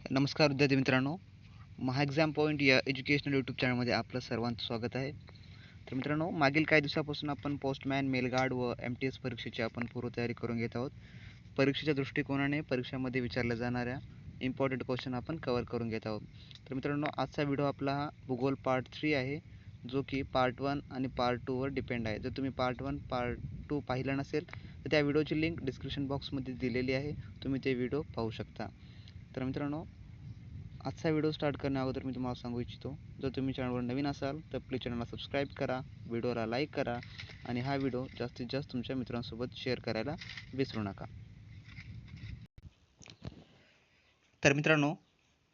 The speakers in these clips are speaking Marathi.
नमस्कार विद्यार्थी मित्रांनो, महा एक्झाम पॉईंट या एज्युकेशनल यूट्यूब चॅनलमध्ये आपलं सर्वांचं स्वागत आहे. तर मित्रांनो, मागील काही दिवसापासून आपण पोस्टमॅन, मेलगार्ड व MTS परीक्षेची आपण पूर्वतयारी करून घेत आहोत. परीक्षेच्या दृष्टिकोनाने परीक्षामध्ये विचारल्या जाणाऱ्या इम्पॉर्टंट क्वेश्चन आपण कव्हर करून घेत आहोत. तर मित्रांनो, आजचा व्हिडिओ आपला हा भूगोल पार्ट 3 आहे, जो की पार्ट 1 आणि पार्ट 2 वर डिपेंड आहे. जर तुम्ही पार्ट 1, पार्ट 2 पाहिला नसेल तर त्या व्हिडिओची लिंक डिस्क्रिप्शन बॉक्समध्ये दिलेली आहे. तुम्ही ते व्हिडिओ पाहू शकता. तर मित्रांनो, आजचा व्हिडिओ स्टार्ट करण्या अगोदर मी तुम्हाला सांगू इच्छितो, जर तुम्ही चॅनलवर नवीन असाल तर प्लीज चॅनलला सबस्क्राईब करा, व्हिडिओला लाईक करा आणि हा व्हिडिओ जास्तीत जास्त तुमच्या मित्रांसोबत शेअर करायला विसरू नका. तर मित्रांनो,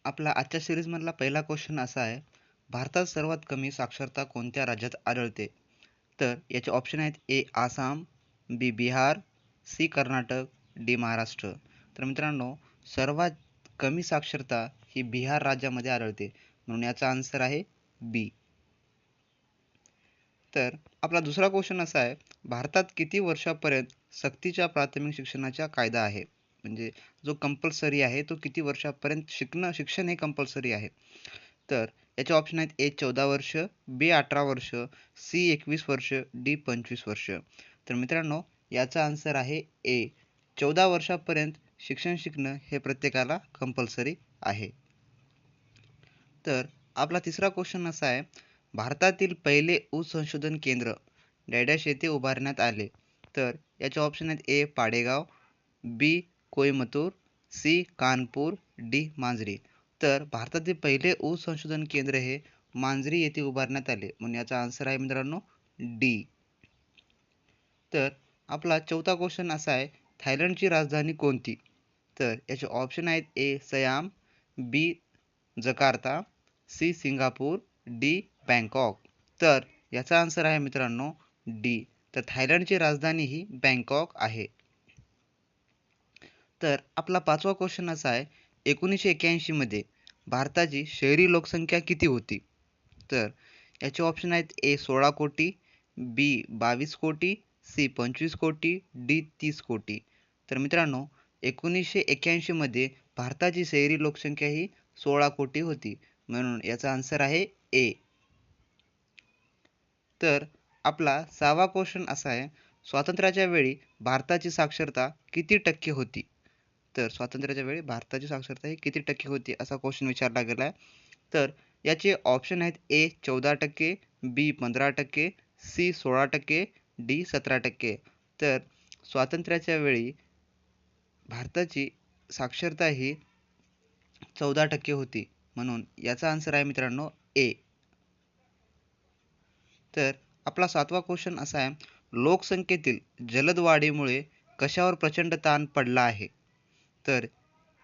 आपला आजच्या सिरीजमधला पहिला क्वेश्चन असा आहे, भारतात सर्वात कमी साक्षरता कोणत्या राज्यात आढळते? तर याचे ऑप्शन आहेत: ए आसाम, बी बिहार, सी कर्नाटक, डी महाराष्ट्र. तर मित्रांनो, सर्वात कमी साक्षरता ही बिहार राज्यामध्ये आढळते, म्हणून याचा आन्सर आहे बी. तर आपला दुसरा क्वेश्चन असा आहे, भारतात किती वर्षापर्यंत सक्तीच्या प्राथमिक शिक्षणाचा कायदा आहे? म्हणजे जो कंपल्सरी आहे तो किती वर्षापर्यंत शिक्षण हे कंपल्सरी आहे? तर याचे ऑप्शन आहेत: ए 14 वर्ष, बी 18 वर्ष, सी 21 वर्ष, डी 25 वर्ष. तर मित्रांनो, याचा आन्सर आहे ए 14 वर्षापर्यंत शिक्षण शिकणं हे प्रत्येकाला कंपल्सरी आहे. तर आपला तिसरा क्वेश्चन असा आहे, भारतातील पहिले ऊस संशोधन केंद्र डॅडॅश येथे उभारण्यात आले? तर याचे ऑप्शन आहेत: ए पाडेगाव, बी कोइंबतूर, सी कानपूर, डी मांजरी. तर भारतातील पहिले ऊस संशोधन केंद्र हे मांजरी येथे उभारण्यात आले, म्हणून याचा आन्सर आहे मित्रांनो डी. तर आपला चौथा क्वेश्चन असा आहे, थायलंडची राजधानी कोणती? तर याचे ऑप्शन आहेत: A Siam, B Jakarta, C Singapore, D Bangkok. तर याचा आन्सर आहे मित्रांनो डी. तर थायलंडची राजधानी ही बँकॉक आहे. तर आपला पाचवा क्वेश्चन असा आहे, 1981 मध्ये भारताची शहरी लोकसंख्या किती होती? तर याचे ऑप्शन आहेत: ए 16 कोटी, बी 22 कोटी, सी 25 कोटी, डी 30 कोटी. तर मित्रांनो, 1981 मध्ये भारताची शहरी लोकसंख्या ही 16 कोटी होती, म्हणून याचा आन्सर आहे ए. तर आपला सहावा क्वेश्चन असा आहे, स्वातंत्र्याच्या वेळी भारताची साक्षरता किती टक्के होती? तर स्वातंत्र्याच्या वेळी भारताची साक्षरता ही किती टक्के होती असा क्वेश्चन विचारला गेला आहे. तर याचे ऑप्शन आहेत: ए 14%, बी 15%, सी 16%, डी 17%. तर स्वातंत्र्याच्या वेळी भारताची साक्षरता ही 14% होती, म्हणून याचा आन्सर आहे मित्रांनो ए. तर आपला सातवा क्वेश्चन असा आहे, लोकसंख्येतील जलद वाढीमुळे कशावर प्रचंड ताण पडला आहे? तर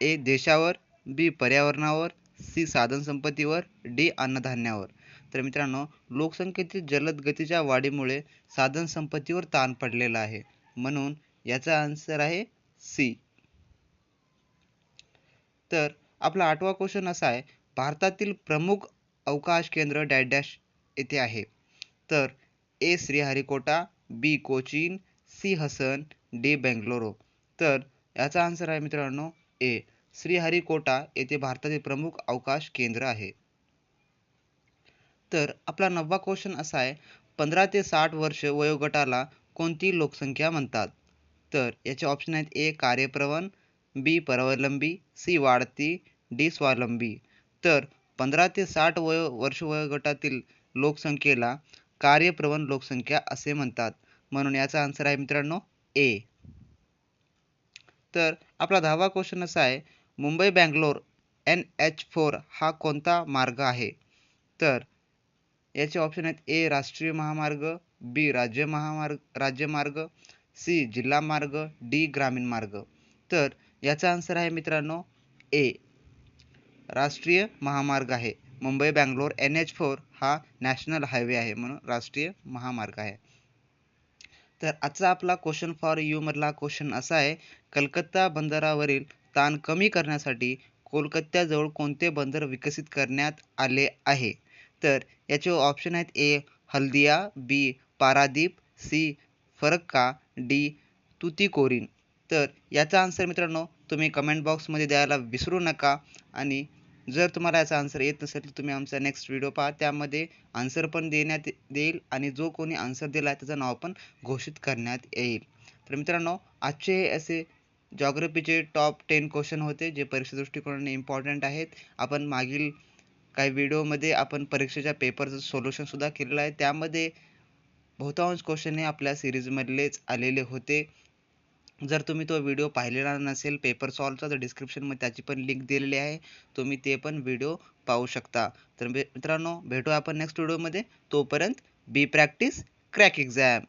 ए देशावर, बी पर्यावरणावर, सी साधनसंपत्तीवर, डी अन्नधान्यावर. तर मित्रांनो, लोकसंख्येतील जलद गतीच्या वाढीमुळे साधनसंपत्तीवर ताण पडलेला आहे, म्हणून याचा आन्सर आहे सी. तर आपला आठवा क्वेश्चन असा आहे, भारतातील प्रमुख अवकाश केंद्र डॅश येथे आहे? तर ए श्रीहरिकोटा, बी कोचीन, सी हसन, डी बेंगलोरो. तर याचा आन्सर आहे मित्रांनो ए श्रीहरिकोटा येथे भारतातील प्रमुख अवकाश केंद्र आहे. तर आपला नववा क्वेश्चन असा आहे, 15 ते 60 वर्ष वयोगटाला कोणती लोकसंख्या म्हणतात? तर याचे ऑप्शन आहेत: ए कार्यप्रवण, बी परावलंबी, सी वाढती, डी स्वावलंबी. तर 15 ते 60 वर्ष वयोगटातील लोकसंख्येला कार्यप्रवण लोकसंख्या असे म्हणतात, म्हणून याचा आन्सर आहे मित्रांनो ए. तर आपला 10वा क्वेश्चन असा आहे, मुंबई बँगलोर NH4 हा कोणता मार्ग आहे? तर याचे ऑप्शन आहेत: ए राष्ट्रीय महामार्ग, बी राज्यमार्ग, सी जिल्हा मार्ग, डी ग्रामीण मार्ग. तर याचा आन्सर आहे मित्रांनो ए राष्ट्रीय महामार्ग आहे. मुंबई बँगलोर NH4 हा नॅशनल हायवे आहे, म्हणून राष्ट्रीय महामार्ग आहे. तर आजचा आपला क्वेश्चन फॉर यू मधला क्वेश्चन असा आहे, कलकत्ता बंदरावरील ताण कमी करण्यासाठी कोलकात्याजवळ कोणते बंदर विकसित करण्यात आले आहे? तर याचे ऑप्शन आहेत: ए हल्दिया, बी पारादीप, सी फरक्का, डी तुतीकोरीन. तर याचा आन्सर मित्रांनो तुम्ही कमेंट बॉक्समध्ये द्यायला विसरू नका. आणि जर तुम्हाला याचा आन्सर येत नसेल तर तुम्ही आमचा नेक्स्ट व्हिडिओ पहा, त्यामध्ये आन्सर पण देण्यात येईल आणि जो कोणी आन्सर दिला आहे त्याचं नाव पण घोषित करण्यात येईल. तर मित्रांनो, आजचे असे जॉग्रफीचे टॉप 10 क्वेश्चन होते जे परीक्षा दृष्टिकोनाने इम्पॉर्टंट आहेत. आपण मागील काही व्हिडिओमध्ये आपण परीक्षेच्या पेपरचं सोल्युशनसुद्धा केलेलं आहे, त्यामध्ये बहुतांश क्वेश्चन हे आपल्या सिरीजमधलेच आलेले होते. जर तुम्ही तो व्हिडिओ पाहिलेला नसेल पेपर सॉल्वचा, तर डिस्क्रिप्शनमध्ये त्याची पण लिंक दिलेली आहे, तुम्ही ते पण व्हिडिओ पाहू शकता. तर मित्रांनो, भेटूया आपण नेक्स्ट व्हिडिओमध्ये. तोपर्यंत बी प्रॅक्टिस क्रॅक एक्झाम.